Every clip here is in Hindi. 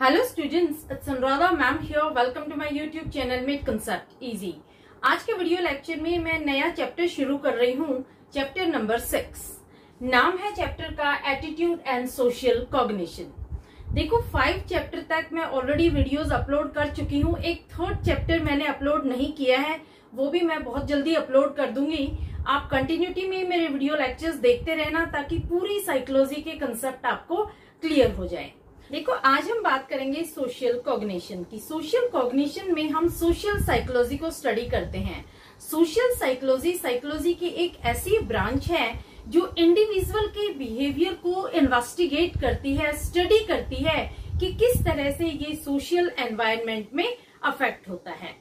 Hello students, it's Anuradha ma'am here. Welcome to my YouTube channel made concept easy. आज के वीडियो लेक्चर में मैं नया चैप्टर शुरू कर रही हूँ, चैप्टर नंबर 6। नाम है चैप्टर का एटीट्यूड एंड सोशल कॉग्निशन। देखो 5 चैप्टर तक मैं ऑलरेडी वीडियोस अपलोड कर चुकी हूँ। एक 3rd चैप्टर मैंने अपलोड नहीं किया है, वो भी मैं बहुत जल्दी अपलोड कर दूंगी। आप कंटिन्यूटी में मेरे वीडियो लेक्चर्स देखते रहना ताकि पूरी साइकोलॉजी के कंसेप्ट आपको क्लियर हो जाए। देखो आज हम बात करेंगे सोशल कॉग्निशन की। सोशल कॉग्निशन में हम सोशल साइकोलॉजी को स्टडी करते हैं। सोशल साइकोलॉजी की एक ऐसी ब्रांच है जो इंडिविजुअल के बिहेवियर को इन्वेस्टिगेट करती है, स्टडी करती है कि किस तरह से ये सोशल एनवायरनमेंट में अफेक्ट होता है।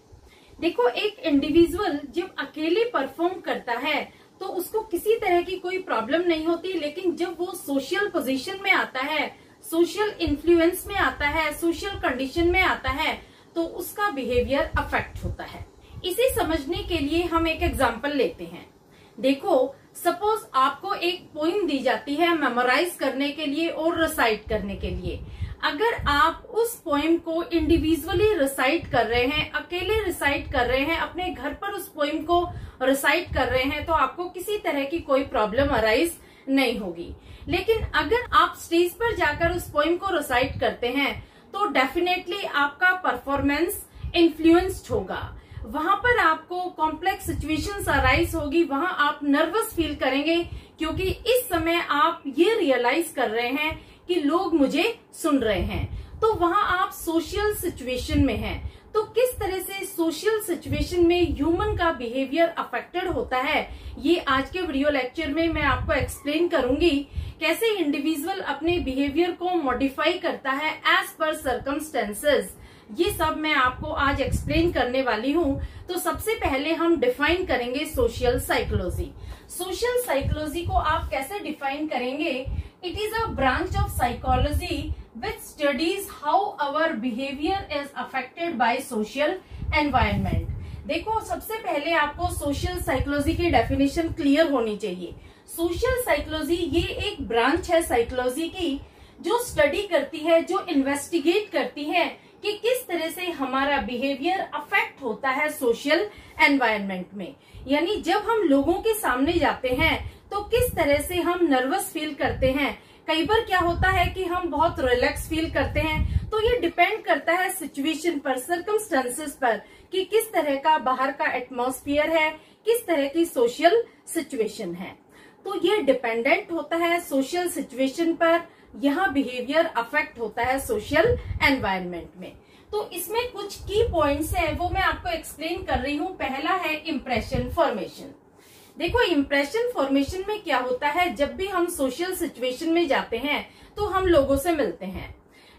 देखो एक इंडिविजुअल जब अकेले परफॉर्म करता है तो उसको किसी तरह की कोई प्रॉब्लम नहीं होती, लेकिन जब वो सोशल पोजीशन में आता है, सोशल इन्फ्लुएंस में आता है, सोशल कंडीशन में आता है, तो उसका बिहेवियर अफेक्ट होता है। इसे समझने के लिए हम एक एग्जांपल लेते हैं। देखो सपोज आपको एक पोइम दी जाती है मेमोराइज करने के लिए और रिसाइट करने के लिए। अगर आप उस पोइम को इंडिविजुअली रिसाइट कर रहे हैं, अकेले रिसाइट कर रहे हैं, अपने घर पर उस पोइम को रिसाइट कर रहे हैं, तो आपको किसी तरह की कोई प्रॉब्लम अराइज नहीं होगी। लेकिन अगर आप स्टेज पर जाकर उस पोइम को रिसाइट करते हैं तो डेफिनेटली आपका परफॉर्मेंस इन्फ्लुएंस्ड होगा। वहां पर आपको कॉम्प्लेक्स सिचुएशंस अराइज होगी, वहां आप नर्वस फील करेंगे क्योंकि इस समय आप ये रियलाइज कर रहे हैं कि लोग मुझे सुन रहे हैं। तो वहां आप सोशल सिचुएशन में हैं। तो किस तरह से सोशल सिचुएशन में ह्यूमन का बिहेवियर अफेक्टेड होता है, ये आज के वीडियो लेक्चर में मैं आपको एक्सप्लेन करूंगी। कैसे इंडिविजुअल अपने बिहेवियर को मॉडिफाई करता है एज पर सर्कमस्टेंसेस, ये सब मैं आपको आज एक्सप्लेन करने वाली हूँ। तो सबसे पहले हम डिफाइन करेंगे सोशल साइकोलॉजी। सोशल साइकोलॉजी को आप कैसे डिफाइन करेंगे? It is a branch of psychology which studies how our behavior is affected by social environment। देखो सबसे पहले आपको सोशल साइकोलॉजी की डेफिनेशन क्लियर होनी चाहिए। सोशल साइकोलॉजी ये एक ब्रांच है साइकोलॉजी की जो स्टडी करती है, जो इन्वेस्टिगेट करती है कि किस तरह से हमारा बिहेवियर अफेक्ट होता है सोशल एनवायरनमेंट में। यानी जब हम लोगों के सामने जाते हैं तो किस तरह से हम नर्वस फील करते हैं। कई बार क्या होता है कि हम बहुत रिलैक्स फील करते हैं। तो ये डिपेंड करता है सिचुएशन पर, सर्कमस्टेंसेस पर कि किस तरह का बाहर का एटमॉस्फेयर है, किस तरह की सोशल सिचुएशन है। तो ये डिपेंडेंट होता है सोशल सिचुएशन पर, यहाँ बिहेवियर अफेक्ट होता है सोशल एनवायरनमेंट में। तो इसमें कुछ की पॉइंट्स हैं, वो मैं आपको एक्सप्लेन कर रही हूँ। पहला है इम्प्रेशन फॉर्मेशन। देखो इम्प्रेशन फॉर्मेशन में क्या होता है, जब भी हम सोशल सिचुएशन में जाते हैं तो हम लोगों से मिलते हैं।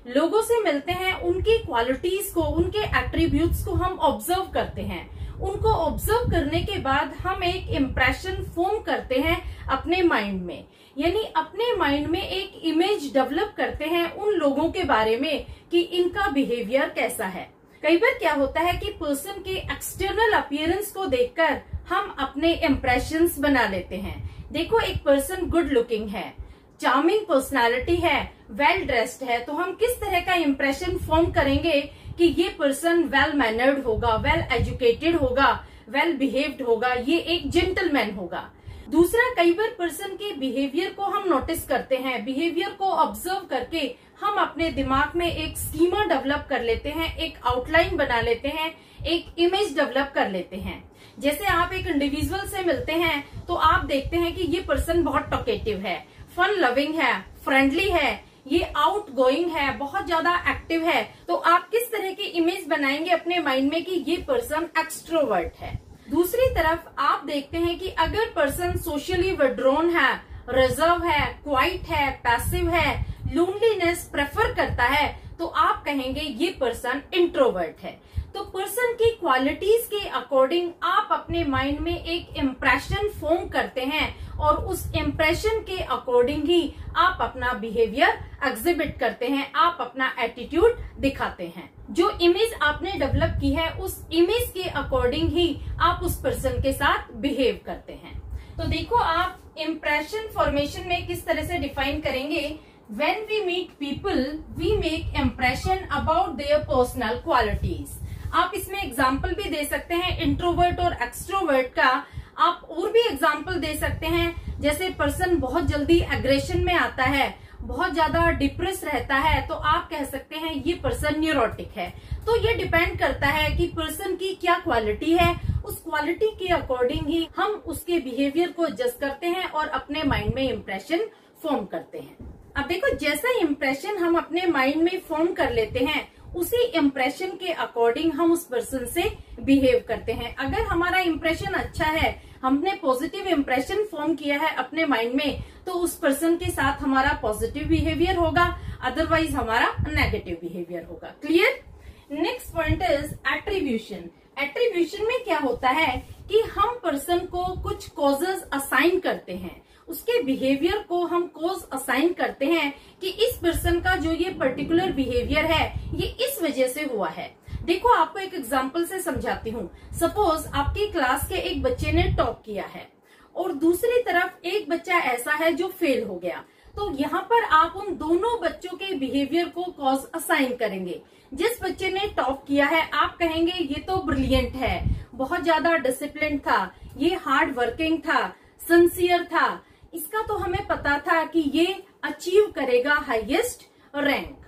लोगों से मिलते हैं, उनकी क्वालिटीज को, उनके एट्रीब्यूट्स को हम ऑब्जर्व करते हैं। उनको ऑब्जर्व करने के बाद हम एक इम्प्रेशन फॉर्म करते हैं अपने माइंड में। यानी अपने माइंड में एक इमेज डेवलप करते हैं उन लोगों के बारे में कि इनका बिहेवियर कैसा है। कई बार क्या होता है कि पर्सन के एक्सटर्नल अपीयरेंस को देखकर हम अपने इम्प्रेशंस बना लेते हैं। देखो एक पर्सन गुड लुकिंग है, चार्मिंग पर्सनालिटी है, वेल ड्रेस्ड है, तो हम किस तरह का इम्प्रेशन फॉर्म करेंगे कि ये पर्सन वेल मैनर्ड होगा, वेल एजुकेटेड होगा, वेल बिहेव्ड होगा, ये एक जेंटलमैन होगा। दूसरा, कई बार पर्सन के बिहेवियर को हम नोटिस करते हैं। बिहेवियर को ऑब्जर्व करके हम अपने दिमाग में एक स्कीमा डेवलप कर लेते हैं, एक आउटलाइन बना लेते हैं, एक इमेज डेवलप कर लेते हैं। जैसे आप एक इंडिविजुअल से मिलते हैं तो आप देखते हैं कि ये पर्सन बहुत टॉकेटिव है, फन लविंग है, फ्रेंडली है, ये आउट गोइंग है, बहुत ज्यादा एक्टिव है। तो आप किस तरह की इमेज बनाएंगे अपने माइंड में कि ये पर्सन एक्सट्रोवर्ट है। दूसरी तरफ आप देखते हैं कि अगर पर्सन सोशली विड्रॉन है, रिजर्व है, क्वाइट है, पैसिव है, लोनलीनेस प्रेफर करता है, तो आप कहेंगे ये पर्सन इंट्रोवर्ट है। तो पर्सन की क्वालिटीज के अकॉर्डिंग आप अपने माइंड में एक इम्प्रेशन फॉर्म करते हैं और उस इम्प्रेशन के अकॉर्डिंग ही आप अपना बिहेवियर एग्जिबिट करते हैं, आप अपना एटीट्यूड दिखाते हैं। जो इमेज आपने डेवलप की है उस इमेज के अकॉर्डिंग ही आप उस पर्सन के साथ बिहेव करते हैं। तो देखो आप इम्प्रेशन फॉर्मेशन में किस तरह से डिफाइन करेंगे। When we meet people, we make impression about their personal qualities. आप इसमें एग्जाम्पल भी दे सकते हैं इंट्रोवर्ट और एक्सट्रोवर्ट का। आप और भी एग्जाम्पल दे सकते हैं, जैसे पर्सन बहुत जल्दी एग्रेशन में आता है, बहुत ज्यादा डिप्रेस रहता है, तो आप कह सकते हैं ये पर्सन न्यूरोटिक है। तो ये डिपेंड करता है कि पर्सन की क्या क्वालिटी है, उस क्वालिटी के अकॉर्डिंग ही हम उसके बिहेवियर को जज करते हैं और अपने माइंड में इम्प्रेशन फॉर्म करते हैं। अब देखो, जैसा इम्प्रेशन हम अपने माइंड में फॉर्म कर लेते हैं, उसी इम्प्रेशन के अकॉर्डिंग हम उस पर्सन से बिहेव करते हैं। अगर हमारा इम्प्रेशन अच्छा है, हमने पॉजिटिव इम्प्रेशन फॉर्म किया है अपने माइंड में, तो उस पर्सन के साथ हमारा पॉजिटिव बिहेवियर होगा, अदरवाइज हमारा नेगेटिव बिहेवियर होगा। Clear? Next point is attribution. Attribution में क्या होता है कि हम पर्सन को कुछ कॉजेज असाइन करते हैं, उसके बिहेवियर को हम कॉज असाइन करते हैं कि इस पर्सन का जो ये पर्टिकुलर बिहेवियर है ये इस वजह से हुआ है। देखो, आपको एक एग्जांपल से समझाती हूँ। सपोज आपकी क्लास के एक बच्चे ने टॉप किया है और दूसरी तरफ एक बच्चा ऐसा है जो फेल हो गया, तो यहाँ पर आप उन दोनों बच्चों के बिहेवियर को कॉज असाइन करेंगे। जिस बच्चे ने टॉप किया है, आप कहेंगे ये तो ब्रिलियंट है, बहुत ज्यादा डिसिप्लिन था, ये हार्ड वर्किंग था, सिंसियर था, इसका तो हमें पता था कि ये अचीव करेगा हाईएस्ट रैंक।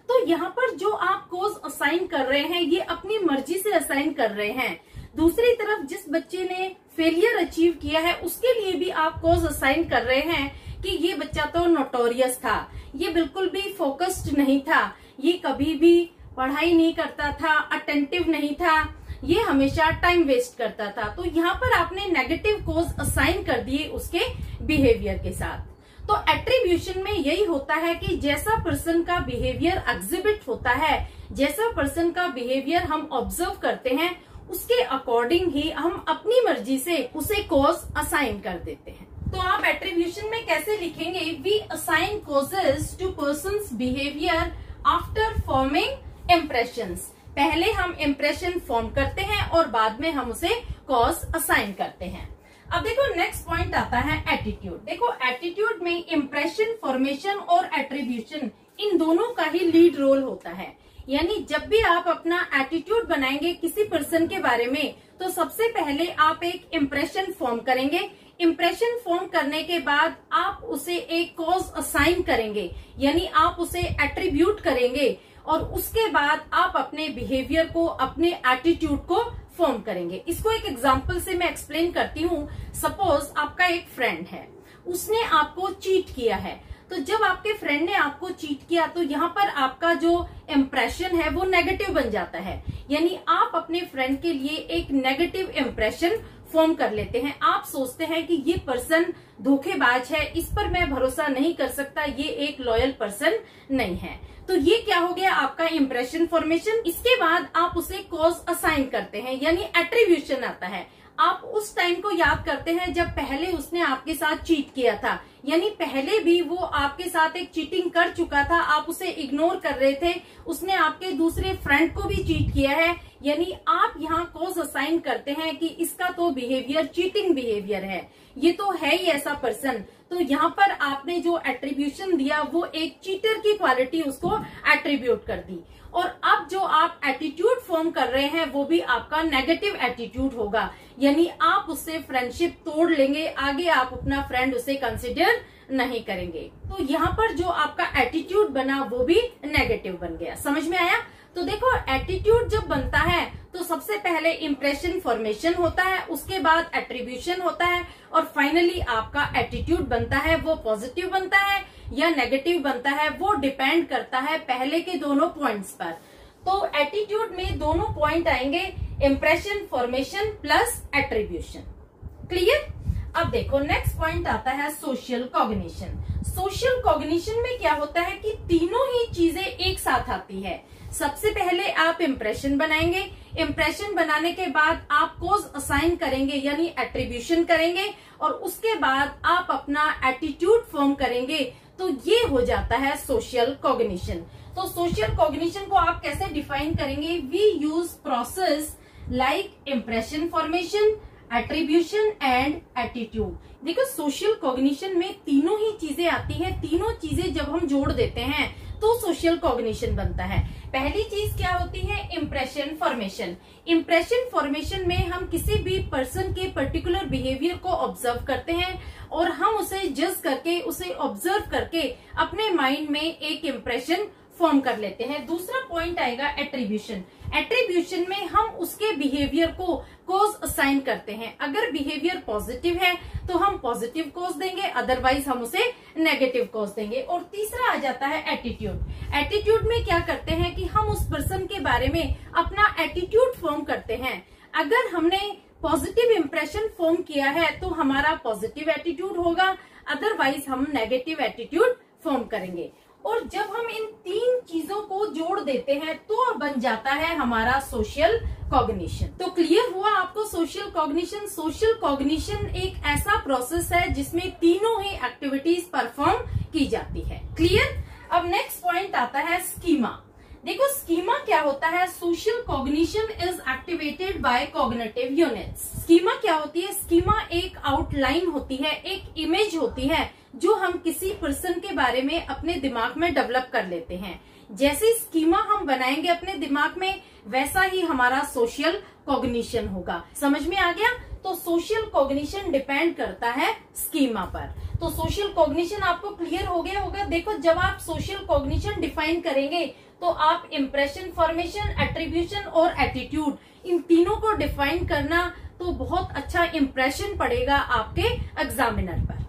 तो यहाँ पर जो आप कॉज असाइन कर रहे हैं ये अपनी मर्जी से असाइन कर रहे हैं। दूसरी तरफ जिस बच्चे ने फेलियर अचीव किया है उसके लिए भी आप कॉज असाइन कर रहे हैं कि ये बच्चा तो नोटोरियस था, ये बिल्कुल भी फोकस्ड नहीं था, ये कभी भी पढ़ाई नहीं करता था, अटेंटिव नहीं था, ये हमेशा टाइम वेस्ट करता था। तो यहाँ पर आपने नेगेटिव कॉज असाइन कर दिए उसके बिहेवियर के साथ। तो एट्रीब्यूशन में यही होता है कि जैसा पर्सन का बिहेवियर एग्जिबिट होता है, जैसा पर्सन का बिहेवियर हम ऑब्जर्व करते हैं, उसके अकॉर्डिंग ही हम अपनी मर्जी से उसे कॉज असाइन कर देते हैं। तो आप एट्रीब्यूशन में कैसे लिखेंगे? We assign causes to persons behaviour after forming impressions. पहले हम इम्प्रेशन फॉर्म करते हैं और बाद में हम उसे कॉज असाइन करते हैं। अब देखो, नेक्स्ट पॉइंट आता है एटीट्यूड। देखो, एटीट्यूड में इम्प्रेशन फॉर्मेशन और एट्रीब्यूशन इन दोनों का ही लीड रोल होता है। यानी जब भी आप अपना एटीट्यूड बनाएंगे किसी पर्सन के बारे में, तो सबसे पहले आप एक इम्प्रेशन फॉर्म करेंगे। इम्प्रेशन फॉर्म करने के बाद आप उसे एक कॉज असाइन करेंगे, यानी आप उसे एट्रीब्यूट करेंगे, और उसके बाद आप अपने बिहेवियर को, अपने एटीट्यूड को फॉर्म करेंगे। इसको एक एग्जांपल से मैं एक्सप्लेन करती हूँ। सपोज आपका एक फ्रेंड है, उसने आपको चीट किया है। तो जब आपके फ्रेंड ने आपको चीट किया, तो यहाँ पर आपका जो इम्प्रेशन है वो नेगेटिव बन जाता है। यानी आप अपने फ्रेंड के लिए एक नेगेटिव इम्प्रेशन फॉर्म कर लेते हैं। आप सोचते हैं कि ये पर्सन धोखेबाज है, इस पर मैं भरोसा नहीं कर सकता, ये एक लॉयल पर्सन नहीं है। तो ये क्या हो गया? आपका इम्प्रेशन फॉर्मेशन। इसके बाद आप उसे कॉज असाइन करते हैं, यानी एट्रीब्यूशन आता है। आप उस टाइम को याद करते हैं जब पहले उसने आपके साथ चीट किया था, यानी पहले भी वो आपके साथ एक चीटिंग कर चुका था, आप उसे इग्नोर कर रहे थे, उसने आपके दूसरे फ्रेंड को भी चीट किया है, यानी आप यहाँ कॉज असाइन करते हैं कि इसका तो बिहेवियर चीटिंग बिहेवियर है, ये तो है ही ऐसा पर्सन। तो यहाँ पर आपने जो एट्रीब्यूशन दिया वो एक चीटर की क्वालिटी उसको एट्रीब्यूट कर दी। और अब जो आप एटीट्यूड फॉर्म कर रहे हैं वो भी आपका नेगेटिव एटीट्यूड होगा, यानी आप उससे फ्रेंडशिप तोड़ लेंगे, आगे आप अपना फ्रेंड उसे कंसिडर नहीं करेंगे। तो यहाँ पर जो आपका एटीट्यूड बना वो भी नेगेटिव बन गया। समझ में आया? तो देखो, एटीट्यूड जब बनता है तो सबसे पहले इम्प्रेशन फॉर्मेशन होता है, उसके बाद एट्रीब्यूशन होता है, और फाइनली आपका एटीट्यूड बनता है। वो पॉजिटिव बनता है या नेगेटिव बनता है वो डिपेंड करता है पहले के दोनों पॉइंट्स पर। तो एटीट्यूड में दोनों पॉइंट आएंगे, impression formation plus attribution. Clear? अब देखो, नेक्स्ट पॉइंट आता है सोशल कॉग्निशन। सोशल कॉग्निशन में क्या होता है कि तीनों ही चीजें एक साथ आती है। सबसे पहले आप इम्प्रेशन बनाएंगे, इम्प्रेशन बनाने के बाद आप कॉज असाइन करेंगे यानी एट्रीब्यूशन करेंगे, और उसके बाद आप अपना एटीट्यूड फॉर्म करेंगे। तो ये हो जाता है सोशल कॉग्निशन। तो सोशल कॉग्निशन को आप कैसे डिफाइन करेंगे? We use process like impression formation, attribution and attitude. देखो सोशल कॉग्निशन में तीनों ही चीजें आती है। तीनों चीजें जब हम जोड़ देते हैं तो सोशल कॉग्निशन बनता है। पहली चीज क्या होती है? Impression formation. इम्प्रेशन फॉर्मेशन में हम किसी भी पर्सन के पर्टिकुलर बिहेवियर को ऑब्जर्व करते हैं और हम उसे जज करके, उसे ऑब्जर्व करके अपने माइंड में एक इम्प्रेशन फॉर्म कर लेते हैं। दूसरा पॉइंट आएगा एट्रीब्यूशन। एट्रीब्यूशन में हम उसके बिहेवियर को कॉज असाइन करते हैं। अगर बिहेवियर पॉजिटिव है तो हम पॉजिटिव कॉज देंगे, अदरवाइज हम उसे नेगेटिव कॉज देंगे। और तीसरा आ जाता है एटीट्यूड। एटीट्यूड में क्या करते हैं कि हम उस पर्सन के बारे में अपना एटीट्यूड फॉर्म करते हैं। अगर हमने पॉजिटिव इंप्रेशन फॉर्म किया है तो हमारा पॉजिटिव एटीट्यूड होगा, अदरवाइज हम नेगेटिव एटीट्यूड फॉर्म करेंगे। और जब हम इन तीन चीजों को जोड़ देते हैं तो बन जाता है हमारा सोशल कॉग्निशन। तो क्लियर हुआ आपको सोशल कॉग्निशन? सोशल कॉग्निशन एक ऐसा प्रोसेस है जिसमें तीनों ही एक्टिविटीज परफॉर्म की जाती है। क्लियर? अब नेक्स्ट पॉइंट आता है स्कीमा। देखो स्कीमा क्या होता है? Social cognition is activated by cognitive units. Schema क्या होती है? स्कीमा एक आउटलाइन होती है, एक इमेज होती है जो हम किसी पर्सन के बारे में अपने दिमाग में डेवलप कर लेते हैं। जैसे स्कीमा हम बनाएंगे अपने दिमाग में, वैसा ही हमारा सोशल कॉग्निशन होगा। समझ में आ गया? तो सोशल कॉग्निशन डिपेंड करता है स्कीमा पर। तो सोशल कॉग्निशन आपको क्लियर हो गया होगा। देखो जब आप सोशल कॉग्निशन डिफाइन करेंगे तो आप इम्प्रेशन फॉर्मेशन, एट्रीब्यूशन और एटीट्यूड, इन तीनों को डिफाइन करना तो बहुत अच्छा इम्प्रेशन पड़ेगा आपके एग्जामिनर पर।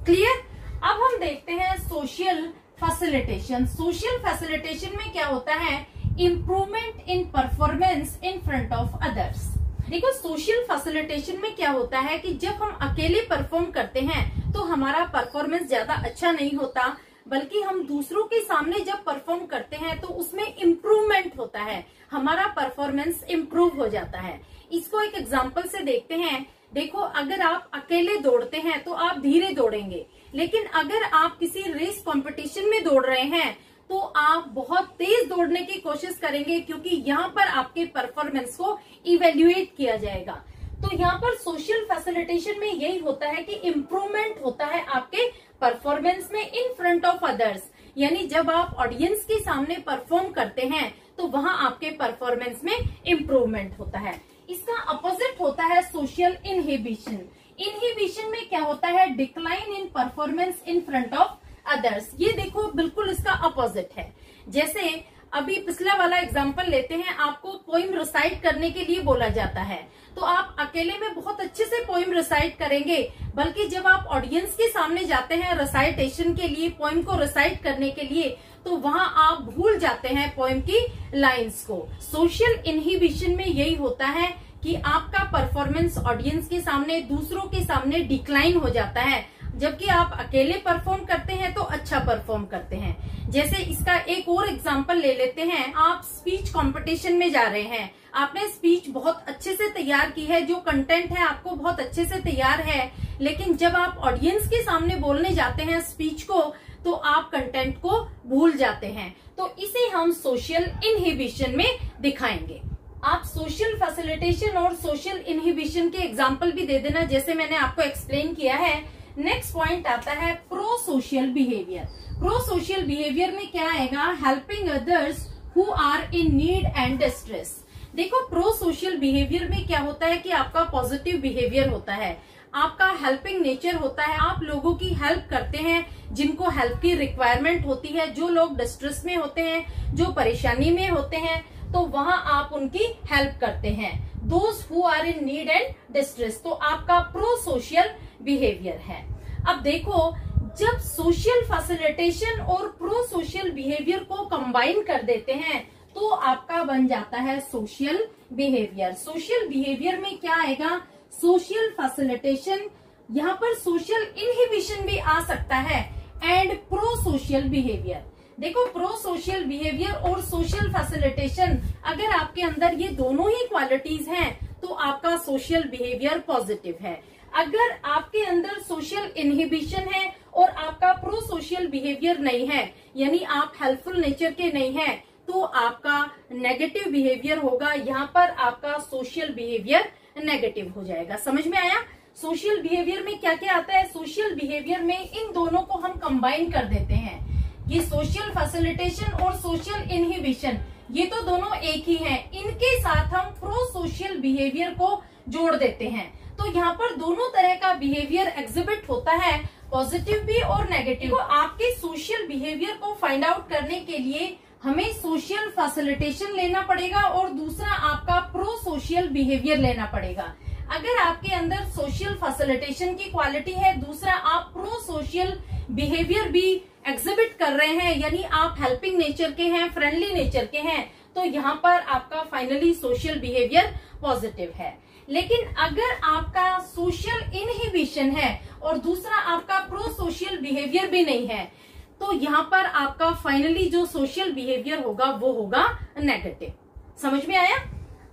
क्लियर? अब हम देखते हैं सोशल फैसिलिटेशन। सोशल फैसिलिटेशन में क्या होता है? Improvement in performance in front of others. देखो सोशल फैसिलिटेशन में क्या होता है कि जब हम अकेले परफॉर्म करते हैं तो हमारा परफॉर्मेंस ज्यादा अच्छा नहीं होता, बल्कि हम दूसरों के सामने जब परफॉर्म करते हैं तो उसमें इम्प्रूवमेंट होता है, हमारा परफॉर्मेंस इम्प्रूव हो जाता है। इसको एक एग्जांपल से देखते हैं। देखो अगर आप अकेले दौड़ते हैं तो आप धीरे दौड़ेंगे, लेकिन अगर आप किसी रेस कंपटीशन में दौड़ रहे हैं तो आप बहुत तेज दौड़ने की कोशिश करेंगे, क्योंकि यहाँ पर आपके परफॉर्मेंस को इवेल्युएट किया जाएगा। तो यहाँ पर सोशल फैसिलिटेशन में यही होता है कि इम्प्रूवमेंट होता है आपके परफॉर्मेंस में इन फ्रंट ऑफ अदर्स। यानी जब आप ऑडियंस के सामने परफॉर्म करते हैं तो वहां आपके परफॉर्मेंस में इम्प्रूवमेंट होता है। इसका अपोजिट होता है सोशल इनहिबिशन। इनहिबिशन में क्या होता है? Decline in performance in front of others. ये देखो बिल्कुल इसका अपोजिट है। जैसे अभी पिछला वाला एग्जांपल लेते हैं, आपको पोइम रिसाइट करने के लिए बोला जाता है तो आप अकेले में बहुत अच्छे से पोइम रिसाइट करेंगे, बल्कि जब आप ऑडियंस के सामने जाते हैं रिसाइटेशन के लिए, पोइम को रिसाइट करने के लिए, तो वहां आप भूल जाते हैं पोइम की लाइंस को। सोशल इनहिबिशन में यही होता है कि आपका परफॉर्मेंस ऑडियंस के सामने, दूसरों के सामने डिक्लाइन हो जाता है, जबकि आप अकेले परफॉर्म करते हैं तो अच्छा परफॉर्म करते हैं। जैसे इसका एक और एग्जांपल ले लेते हैं। आप स्पीच कंपटीशन में जा रहे हैं, आपने स्पीच बहुत अच्छे से तैयार की है, जो कंटेंट है आपको बहुत अच्छे से तैयार है, लेकिन जब आप ऑडियंस के सामने बोलने जाते हैं स्पीच को तो आप कंटेंट को भूल जाते हैं। तो इसे हम सोशल इनहिबिशन में दिखाएंगे। आप सोशल फैसिलिटेशन और सोशल इनहिबिशन के एग्जाम्पल भी दे देना, जैसे मैंने आपको एक्सप्लेन किया है। नेक्स्ट पॉइंट आता है prosocial behaviour. Prosocial behaviour में क्या आएगा? Helping others who are in need and distress. देखो प्रो सोशल बिहेवियर में क्या होता है कि आपका पॉजिटिव बिहेवियर होता है, आपका हेल्पिंग नेचर होता है, आप लोगों की हेल्प करते हैं जिनको हेल्प की रिक्वायरमेंट होती है, जो लोग डिस्ट्रेस में होते हैं, जो परेशानी में होते हैं, तो वहां आप उनकी हेल्प करते हैं। Those who are in need and distress, तो आपका प्रो सोशल बिहेवियर है। अब देखो जब सोशल फैसिलिटेशन और प्रो सोशल बिहेवियर को कंबाइन कर देते हैं तो आपका बन जाता है सोशल बिहेवियर। सोशल बिहेवियर में क्या आएगा? सोशल फैसिलिटेशन, यहाँ पर सोशल इनहिबिशन भी आ सकता है, एंड प्रो सोशल बिहेवियर। देखो प्रो सोशल बिहेवियर और सोशल फैसिलिटेशन, अगर आपके अंदर ये दोनों ही क्वालिटीज हैं तो आपका सोशल बिहेवियर पॉजिटिव है। अगर आपके अंदर सोशल इनहिबिशन है और आपका प्रो सोशल बिहेवियर नहीं है, यानी आप हेल्पफुल नेचर के नहीं हैं, तो आपका नेगेटिव बिहेवियर होगा। यहाँ पर आपका सोशल बिहेवियर नेगेटिव हो जाएगा। समझ में आया? सोशल बिहेवियर में क्या क्या आता है, सोशल बिहेवियर में इन दोनों को हम कंबाइन कर देते हैं। ये सोशल फैसिलिटेशन और सोशल इनहिबिशन ये तो दोनों एक ही हैं, इनके साथ हम प्रो सोशल बिहेवियर को जोड़ देते हैं। तो यहाँ पर दोनों तरह का बिहेवियर एग्जिबिट होता है, पॉजिटिव भी और नेगेटिव। तो आपके सोशल बिहेवियर को फाइंड आउट करने के लिए हमें सोशल फैसिलिटेशन लेना पड़ेगा और दूसरा आपका प्रो सोशल बिहेवियर लेना पड़ेगा। अगर आपके अंदर सोशल फैसिलिटेशन की क्वालिटी है, दूसरा आप प्रो सोशल बिहेवियर भी एग्जिबिट कर रहे हैं, यानी आप हेल्पिंग नेचर के हैं, फ्रेंडली नेचर के हैं, तो यहाँ पर आपका फाइनली सोशल बिहेवियर पॉजिटिव है। लेकिन अगर आपका सोशल इनहिबिशन है और दूसरा आपका प्रो सोशल बिहेवियर भी नहीं है, तो यहाँ पर आपका फाइनली जो सोशल बिहेवियर होगा वो होगा नेगेटिव। समझ में आया?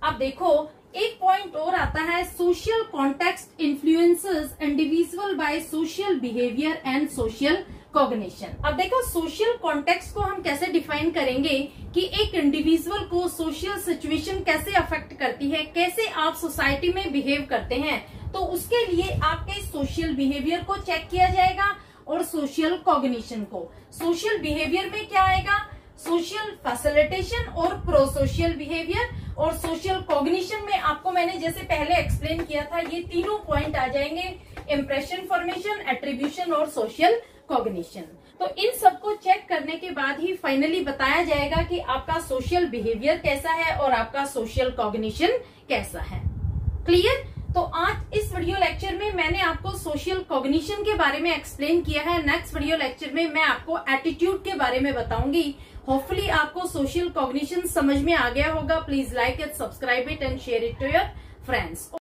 अब देखो एक पॉइंट और आता है, social context influences individual by social behaviour and social cognition. अब देखो सोशल कॉन्टेक्स्ट को हम कैसे डिफाइन करेंगे कि एक इंडिविजुअल को सोशल सिचुएशन कैसे अफेक्ट करती है, कैसे आप सोसाइटी में बिहेव करते हैं, तो उसके लिए आपके सोशल बिहेवियर को चेक किया जाएगा और सोशल कॉग्निशन को। सोशल बिहेवियर में क्या आएगा, सोशल फैसिलिटेशन और प्रो सोशल बिहेवियर, और सोशल कॉग्निशन में आपको मैंने जैसे पहले एक्सप्लेन किया था ये तीनों पॉइंट आ जाएंगे, इम्प्रेशन फॉर्मेशन, एट्रीब्यूशन और सोशल कॉग्निशन। तो इन सबको चेक करने के बाद ही फाइनली बताया जाएगा कि आपका सोशल बिहेवियर कैसा है और आपका सोशल कॉग्निशन कैसा है। क्लियर? तो आज इस वीडियो लेक्चर में मैंने आपको सोशल कॉग्निशन के बारे में एक्सप्लेन किया है। नेक्स्ट वीडियो लेक्चर में मैं आपको एटीट्यूड के बारे में बताऊंगी। होपफुली आपको सोशल कॉग्निशन समझ में आ गया होगा। Please like it, subscribe it and share it to your friends.